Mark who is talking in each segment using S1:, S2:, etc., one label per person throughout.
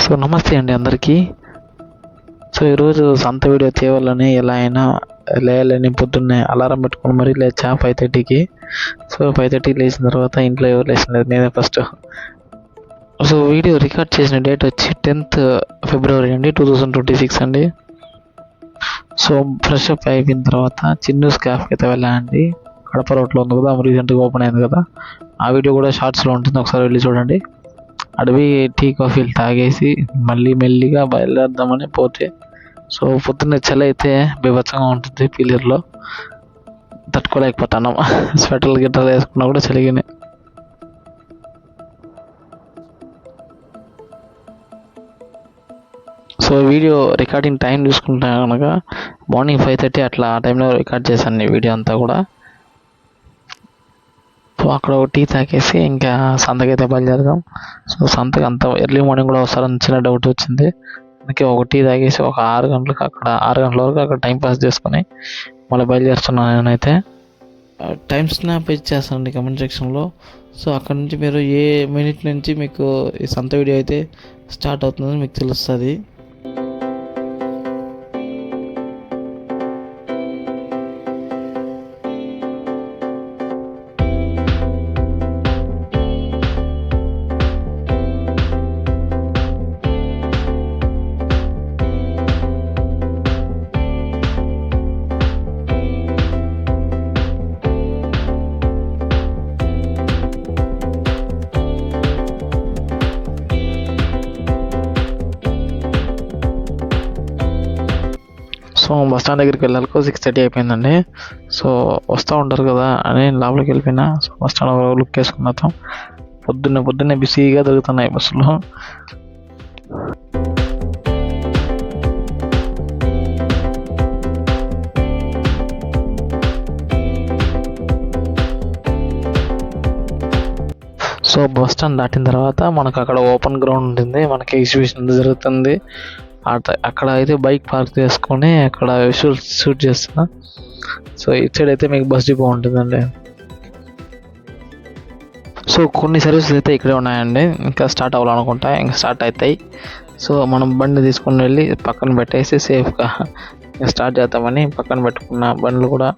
S1: So నమస్తే అండి అందరికీ. సో ఈరోజు సంత వీడియో తేవాలని ఎలా అయినా లేయాలని పొద్దున్నే అలారం పెట్టుకొని మరీ లేచా 5:30కి. సో 5:30కి లేచిన తర్వాత ఇంట్లో ఎవరు లేచలేదు, నేనే ఫస్ట్. సో వీడియో రికార్డ్ చేసిన డేట్ వచ్చి 10th ఫిబ్రవరి అండి, 2026 అండి. సో ఫ్రెష్ అప్ అయిపోయిన తర్వాత చిన్నూస్ క్యాఫ్కి అయితే వెళ్ళానండి. కడప రోడ్లో ఉంది కదా, రీసెంట్గా ఓపెన్ అయింది కదా. ఆ వీడియో కూడా షార్ట్స్లో ఉంటుంది, ఒకసారి వెళ్ళి చూడండి. అడవి టీ కాఫీలు తాగేసి మళ్ళీ మెల్లిగా బయలుదేరదామని పోతే, సో పొద్దున్నే చలి అయితే బీభత్సంగా ఉంటుంది పీలేరులో, తట్టుకోలేకపోతున్నాం. స్వెటర్లు గిట్టర్లు వేసుకున్నా కూడా చలిగానే. సో వీడియో రికార్డింగ్ టైం చూసుకుంటా కనుక మార్నింగ్ 5:30 అట్లా ఆ టైంలో రికార్డ్ చేశాను ఈ వీడియో అంతా కూడా. సో అక్కడ ఒక టీ తాకేసి ఇంకా సంతకైతే బయలుదేరదాం. సో సంతకి అంత ఎర్లీ మార్నింగ్ కూడా వస్తారని చిన్న డౌట్ వచ్చింది, అందుకే ఒక టీ తాగేసి ఒక 6 గంటల వరకు అక్కడ టైం పాస్ చేసుకొని మళ్ళీ బయలుదేరుతున్నాను నేనైతే. టైం స్నాప్ ఇచ్చేస్తానండి కమెంట్ సెక్షన్లో. సో అక్కడ నుంచి మీరు ఏ మినిట్ నుంచి మీకు ఈ సంత వీడియో అయితే స్టార్ట్ అవుతుందని మీకు తెలుస్తుంది. సో బస్ స్టాండ్ దగ్గరికి వెళ్ళాలకు 6:30 అయిపోయిందండి. సో వస్తూ ఉంటారు కదా అని లోపలికి వెళ్ళిపోయినా. సో బస్ స్టాండ్ లుక్ వేసుకున్నాం. పొద్దున్నే బిజీగా దొరుకుతున్నాయి బస్సులు. సో బస్ స్టాండ్ దాటిన తర్వాత మనకు అక్కడ ఓపెన్ గ్రౌండ్ ఉంటుంది, మనకి ఎగ్జిబిషన్ జరుగుతుంది. అక్కడ అయితే బైక్ పార్క్ చేసుకొని అక్కడ షూట్ చేస్తున్నా. సో ఇటు సైడ్ అయితే మీకు బస్ డిపో ఉంటుందండి. సో కొన్ని సర్వీసెస్ అయితే ఇక్కడే ఉన్నాయండి, ఇంకా స్టార్ట్ అవ్వాలనుకుంటా, ఇంకా స్టార్ట్ అవుతాయి. సో మనం బండి తీసుకొని వెళ్ళి పక్కన పెట్టేసి సేఫ్గా స్టార్ట్ చేద్దామని పక్కన పెట్టుకున్న బండ్లు కూడా.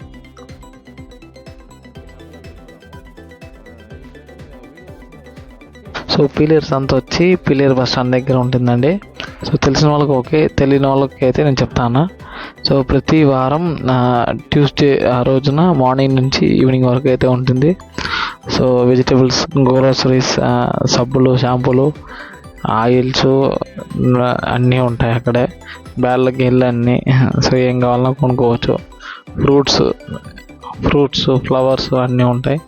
S1: సో పీలేరు సంత వచ్చి పీలేరు బస్ స్టాండ్ దగ్గర ఉంటుందండి. సో తెలిసిన వాళ్ళకి ఓకే, తెలియని వాళ్ళకి అయితే నేను చెప్తాను. సో ప్రతి వారం ట్యూస్డే ఆ రోజున మార్నింగ్ నుంచి ఈవినింగ్ వరకు అయితే ఉంటుంది. సో వెజిటబుల్స్, గ్రోసరీస్, సబ్బులు, షాంపూలు, ఆయిల్స్ అన్నీ ఉంటాయి అక్కడే. బ్యాళ్ళ గిళ్ళు అన్నీ. సో ఏం కావాలన్నా కొనుక్కోవచ్చు. ఫ్రూట్స్, ఫ్లవర్స్ అన్నీ ఉంటాయి.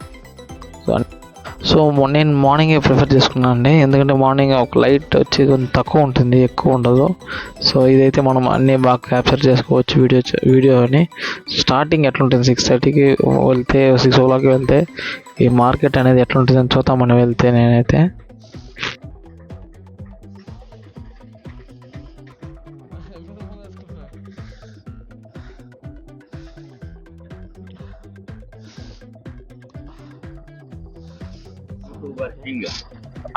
S1: సో నేను మార్నింగే ప్రిఫర్ చేసుకున్నాను అండి, ఎందుకంటే మార్నింగ్ ఒక లైట్ వచ్చి కొంచెం తక్కువ ఉంటుంది, ఎక్కువ ఉండదు. సో ఇదైతే మనం అన్నీ బాగా క్యాప్చర్ చేసుకోవచ్చు వీడియోని. స్టార్టింగ్ ఎట్లుంటుంది 6:30కి వెళ్తే, 6 o'clockకి వెళ్తే ఈ మార్కెట్ అనేది ఎట్లుంటుందని చూద్దామని వెళ్తే నేనైతే.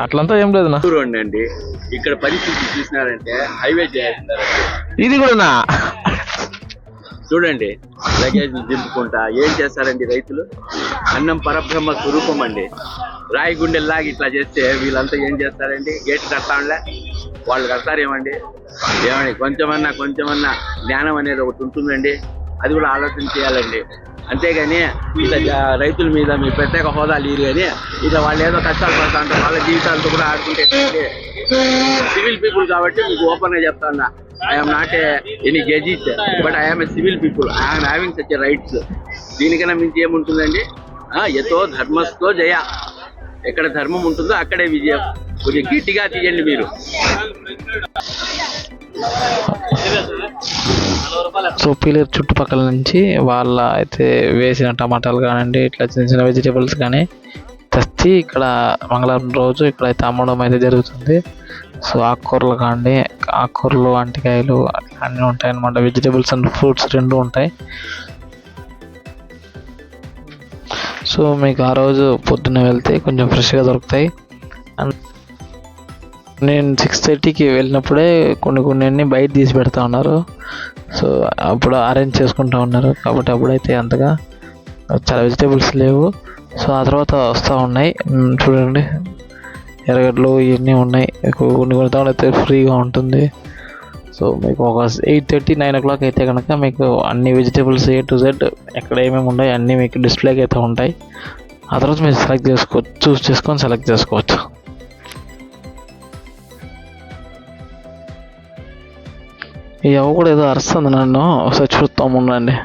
S1: అట్లంతా ఏం లేదు నా
S2: అండి. ఇక్కడ పరిస్థితి చూసినారంటే హైవే చేస్తున్నారండి.
S1: ఇది కూడా
S2: చూడండి, లగేజ్ దింపుకుంటా ఏం చేస్తారండి రైతులు. అన్నం పరబ్రహ్మ స్వరూపం అండి. రాయి గుండెల్లాగా ఇట్లా చేస్తే వీళ్ళంతా ఏం చేస్తారండి, గేట్ కడతాంలే వాళ్ళు కడతారేమండి. ఏమండి కొంచెమన్నా జ్ఞానం అనేది ఒకటి ఉంటుందండి, అది కూడా ఆలోచన చేయాలండి. అంతేగాని ఇట్లా రైతుల మీద మీ ప్రత్యేక హోదా లేదు కానీ ఇట్లా వాళ్ళు ఏదో కష్టాలు పడతా ఉంటారు, వాళ్ళ జీవితాలతో కూడా ఆడుకుంటే సివిల్ పీపుల్ కాబట్టి మీకు ఓపెన్ గా చెప్తాను. I'm not any gazette, but I'm a civil people. I'm having such rights. దీనికన్నా మించి ఏముంటుందండి. యతో ధర్మస్థో జయ. ఎక్కడ ధర్మం ఉంటుందో అక్కడే విజయం. కొంచెం గట్టిగా తీయండి మీరు.
S1: సో పీలేరు చుట్టుపక్కల నుంచి వాళ్ళ అయితే వేసిన టమాటాలు కానివ్వండి, ఇట్లా చిన్న వెజిటేబుల్స్ కానీ తెచ్చి ఇక్కడ మంగళవారం రోజు ఇక్కడైతే అమ్మడం అయితే జరుగుతుంది. సో ఆకుకూరలు కానివ్వండి, ఆకుకూరలు, అంటికాయలు అన్నీ ఉంటాయి అన్నమాట. వెజిటేబుల్స్ అండ్ ఫ్రూట్స్ రెండు ఉంటాయి. సో మీకు ఆ రోజు పొద్దున్న వెళ్తే కొంచెం ఫ్రెష్గా దొరుకుతాయి. నేను 6:30కి వెళ్ళినప్పుడే కొన్ని బయట తీసి పెడతా ఉన్నారు. సో అప్పుడు అరేంజ్ చేసుకుంటూ ఉన్నారు కాబట్టి అప్పుడైతే అంతగా చాలా వెజిటేబుల్స్ లేవు. సో ఆ తర్వాత వస్తూ ఉన్నాయి. చూడండి ఎర్రగడ్డలు ఇవన్నీ ఉన్నాయి. కొన్ని అయితే ఫ్రీగా ఉంటుంది. సో మీకు ఒక 8:30, 9 o'clock అయితే కనుక మీకు అన్ని వెజిటేబుల్స్ A to Z ఎక్కడ ఏమేమి ఉన్నాయి అన్నీ మీకు డిస్ప్లేకి అయితే ఉంటాయి. ఆ తర్వాత మీరు సెలెక్ట్ చేసుకోవచ్చు, చూస్ చేసుకొని సెలెక్ట్ చేసుకోవచ్చు. ఈ అవ్వ కూడా ఏదో అరుస్తుంది నన్ను, ఒకసారి చూస్తాము ఉండండి.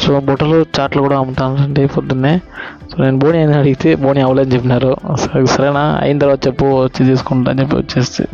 S1: సో బుట్టలు చాట్లు కూడా అమ్ముతానండి పొద్దున్నే. సో నేను బోని అని అడిగితే బోని అవ్వలేదని చెప్పినారు. సరేనా అయిన తర్వాత చెప్పు వచ్చి తీసుకుంటా అని చెప్పి వచ్చేసి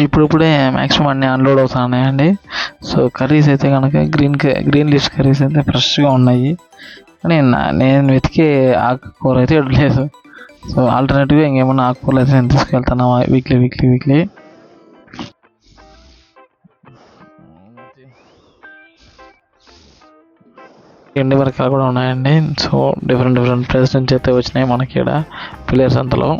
S1: ఇప్పుడిప్పుడే మ్యాక్సిమం అన్నీ అన్లోడ్ అవుతున్నాయండి. సో కర్రీస్ అయితే కనుక గ్రీన్ లీఫ్స్ కర్రీస్ అయితే ఫ్రెష్గా ఉన్నాయి. కానీ నేను వెతికే ఆకుకూర అయితే లేదు. సో ఆల్టర్నేటివ్గా ఇంకేమన్నా ఆకుకూరలు అయితే నేను తీసుకెళ్తాను వీక్లీ. ఎండు మిరకాయలు కూడా ఉన్నాయండి. సో డిఫరెంట్ ప్లేస్ నుంచి అయితే వచ్చినాయి మనకి ఇక్కడ పిల్లర్స్ అంతలో.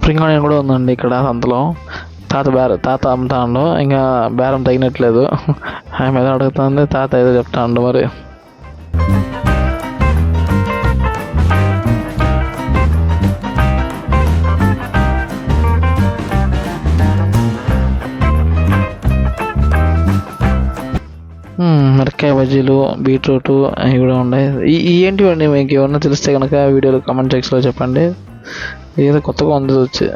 S1: స్ప్రింగ్ ఆనియన్ కూడా ఉందండి ఇక్కడ అందులో. తాత అమ్ముతాడు, ఇంకా బేరం తగినట్లేదు. ఆమె ఏదో అడుగుతుంది, తాత ఏదో చెప్తాడు మరి. మిరపకాయ బజ్జీలు, బీట్రూట్ అవి కూడా ఉన్నాయి. ఏంటివండి మీకు ఏమన్నా తెలిస్తే కనుక వీడియోలో కామెంట్ సెక్షన్లో చెప్పండి. ఏదో కొత్తగా ఉంది వచ్చి.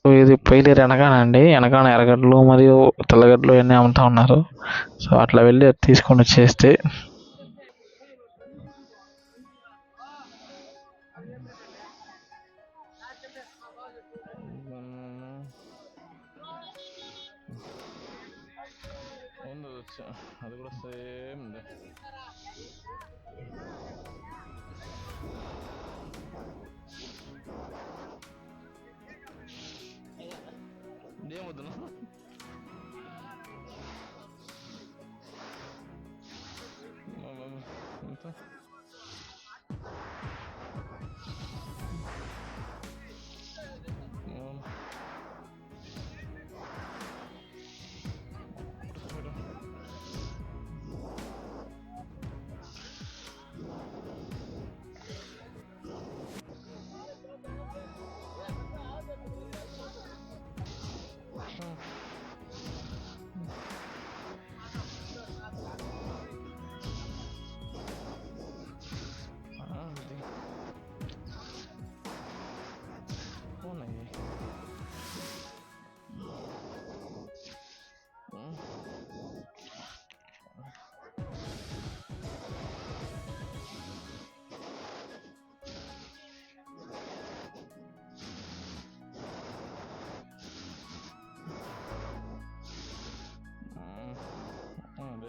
S1: సో ఇది పైలేరు వెనకాన అండి, వెనకాన ఎర్రగడ్డలు మరియు తెల్లగడ్డలు ఇవన్నీ అమ్ముతా ఉన్నారు. సో అట్లా వెళ్ళి తీసుకొని వచ్చేస్తే అది కూడా సేమ్ ఏమొద్దు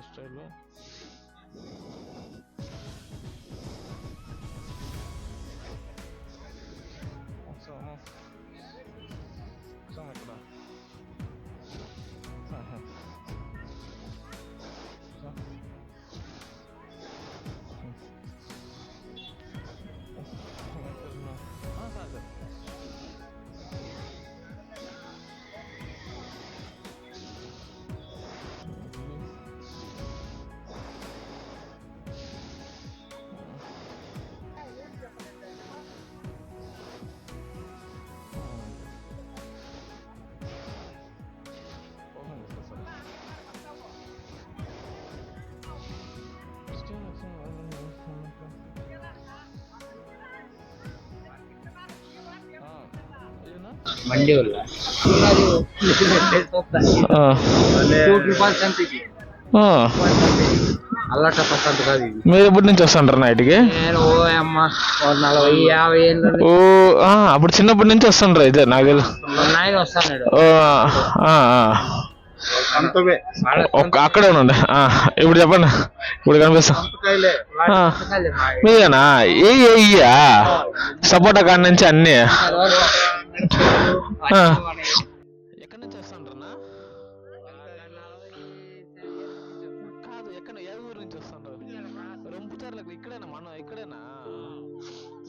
S1: స్టైల్లో ఇక్కడ
S2: మండి వల్ల
S1: మీరు ఎప్పటి నుంచి వస్తుంటారు నైట్కి? ఓ అప్పుడు చిన్నప్పటి నుంచి వస్తుంటారు అయితే నాకు తెలుసు. అక్కడే ఉండండి. ఇప్పుడు చెప్పండి, ఇప్పుడు కనిపిస్తా మీదేనా? ఏయ్యా సపోటా కాడ నుంచి అన్ని ఎక్కడి నుంచి వస్తుంటారన్నా? కాదు, ఎక్కడ ఏ ఊరు నుంచి వస్తుంటారు? రొంపుచర్లకు ఇక్కడేనా? మనం ఇక్కడేనా?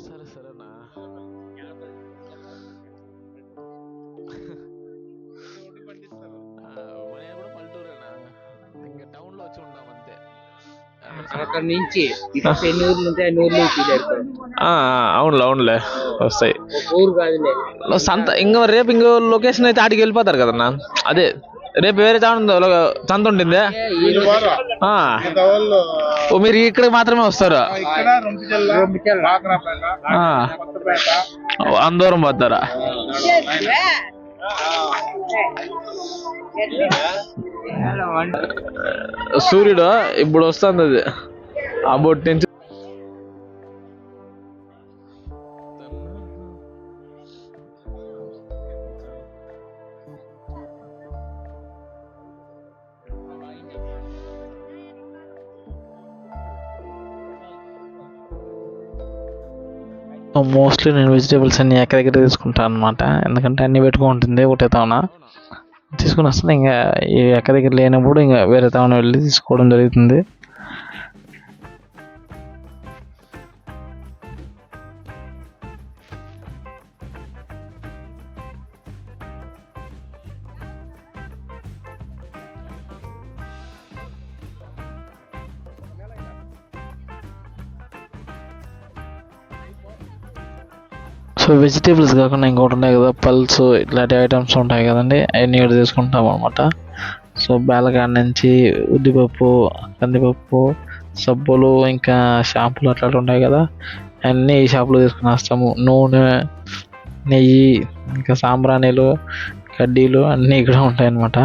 S1: సరే సరేనా. నేను కూడా పల్లెటూరేనా, ఇంకా టౌన్ లో వచ్చి ఉంటాం అంతే.
S2: అక్కడ నుంచి ఎన్ని ఊర్లు ఉంటాయి, అన్ని ఊర్లు
S1: అవునులే అవునులే వస్తాయి.
S2: ఊరు కాదు
S1: సంత. రేపు ఇంకో లొకేషన్ అయితే ఆడికి వెళ్ళిపోతారు కదన్నా. అదే రేపు వేరే సంత ఉంటుంది. మీరు ఇక్కడికి మాత్రమే వస్తారు, అందూరం పోతారా? సూర్యుడు ఇప్పుడు వస్తుంది, అది ఆ బొట్టు నుంచి. మోస్ట్లీ నేను వెజిటేబుల్స్ అన్ని ఎక్కడెక్కడ తీసుకుంటాను అనమాట, ఎందుకంటే అన్ని పెట్టుకుంటుంది ఒకటే తావున తీసుకుని వస్తుంది. ఇంకా ఎక్క దగ్గర లేనప్పుడు ఇంకా వేరే తావున వెళ్ళి తీసుకోవడం జరుగుతుంది. సో వెజిటేబుల్స్ కాకుండా ఇంకోటి ఉన్నాయి కదా, పల్స్ ఇట్లాంటి ఐటమ్స్ ఉంటాయి కదండి, అవన్నీ ఇక్కడ తీసుకుంటాం అనమాట. సో బేలకాడ నుంచి ఉద్దిపప్పు, కందిపప్పు, సబ్బులు, ఇంకా షాంపులు అట్లాంటివి ఉంటాయి కదా, అన్నీ ఈ షాపులో తీసుకుని వస్తాము. నూనె, నెయ్యి, ఇంకా సాంబ్రాణీలు, కడ్డీలు అన్నీ ఇక్కడ ఉంటాయన్నమాట.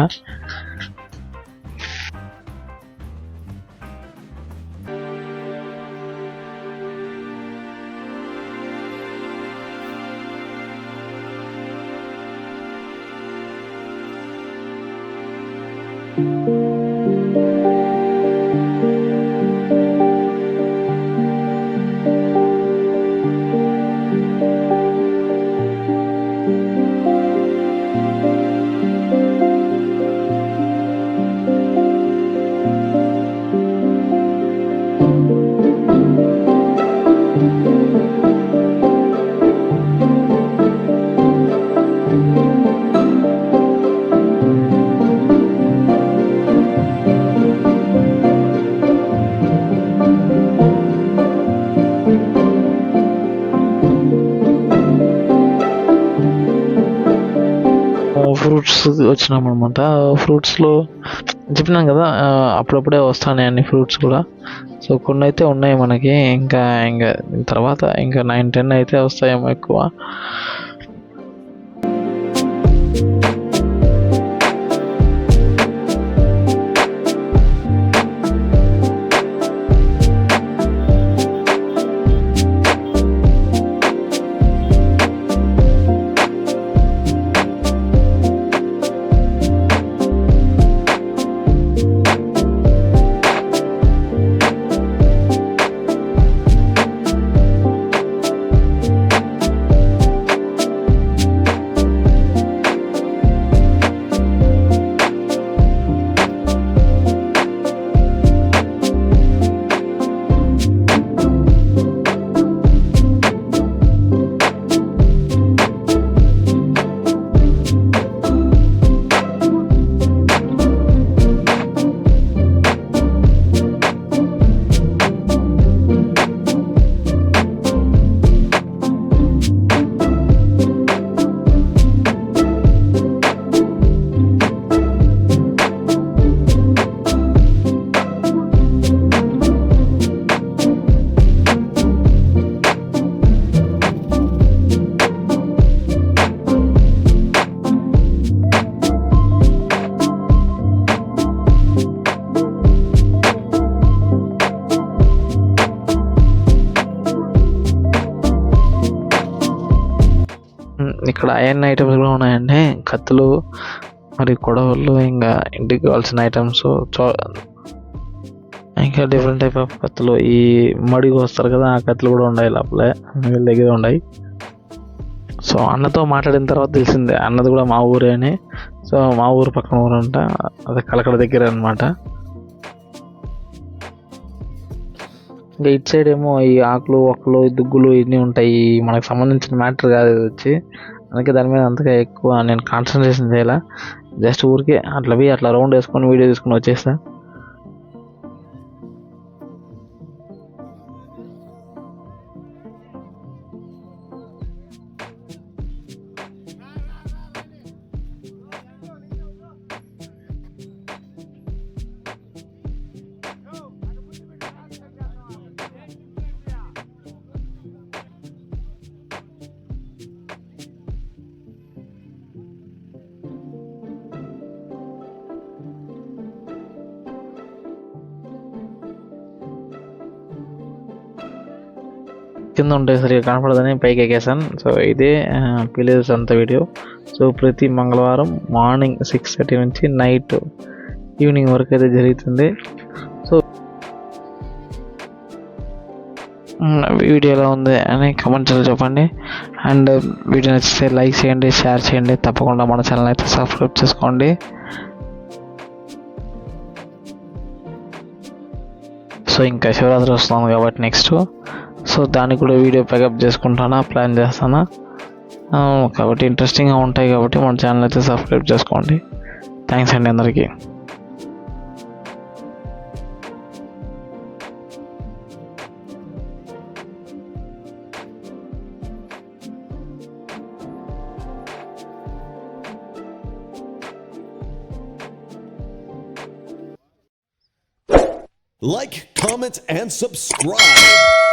S1: ఫ్రూట్స్ వచ్చినాం అనమాట. ఫ్రూట్స్లో చెప్పినాం కదా అప్పుడప్పుడే వస్తాయి అన్ని ఫ్రూట్స్ కూడా. సో కొన్ని అయితే ఉన్నాయి మనకి, ఇంకా తర్వాత ఇంకా 9-10 అయితే వస్తాయేమో ఎక్కువ. ఇక్కడ ఐరన్ ఐటమ్స్ కూడా ఉన్నాయండి, కత్తులు మరి కొడవళ్ళు, ఇంకా ఇంటికి కావాల్సిన ఐటమ్స్, ఇంకా డిఫరెంట్ టైప్ ఆఫ్ కత్తులు. ఈ మడికి వస్తారు కదా ఆ కత్తులు కూడా ఉన్నాయి లోపలే, వీళ్ళ దగ్గర ఉన్నాయి. సో అన్నతో మాట్లాడిన తర్వాత తెలిసిందే అన్నది కూడా మా ఊరే అని. సో మా ఊరు పక్కన ఊరు అంట, అదే కలకడ దగ్గర అనమాట. ఇంకా ఇటు సైడ్ ఏమో ఈ ఆకులు, ఒక్కలు, దుగ్గులు ఇవన్నీ ఉంటాయి. మనకు సంబంధించిన మ్యాటర్ కాదు ఇది వచ్చి, అందుకే దాని మీద అంతగా ఎక్కువ నేను కాన్సన్ట్రేషన్ చేయాల. జస్ట్ ఊరికే అట్లా రౌండ్ వేసుకొని వీడియో తీసుకొని వచ్చేస్తా. కింద ఉంటే సరిగా కనపడదని పైకి ఎక్కేసాను. సో ఇదే పిలేజ్ అంత వీడియో. సో ప్రతి మంగళవారం మార్నింగ్ 6:30 నుంచి నైట్ ఈవినింగ్ వరకు అయితే జరుగుతుంది. సో వీడియో ఎలా ఉంది అని కామెంట్స్లో చెప్పండి. అండ్ వీడియో నచ్చితే లైక్ చేయండి, షేర్ చేయండి. తప్పకుండా మన ఛానల్ అయితే సబ్స్క్రైబ్ చేసుకోండి. సో ఇంకా శివరాత్రి వస్తుంది కాబట్టి నెక్స్ట్, సో దానికి కూడా వీడియో ప్యాకప్ చేసుకుంటానా, ప్లాన్ చేస్తానా. కాబట్టి ఇంట్రెస్టింగ్గా ఉంటాయి కాబట్టి మన ఛానల్ అయితే సబ్స్క్రైబ్ చేసుకోండి. థ్యాంక్స్ అండి అందరికీ.
S3: Like, comment, and subscribe.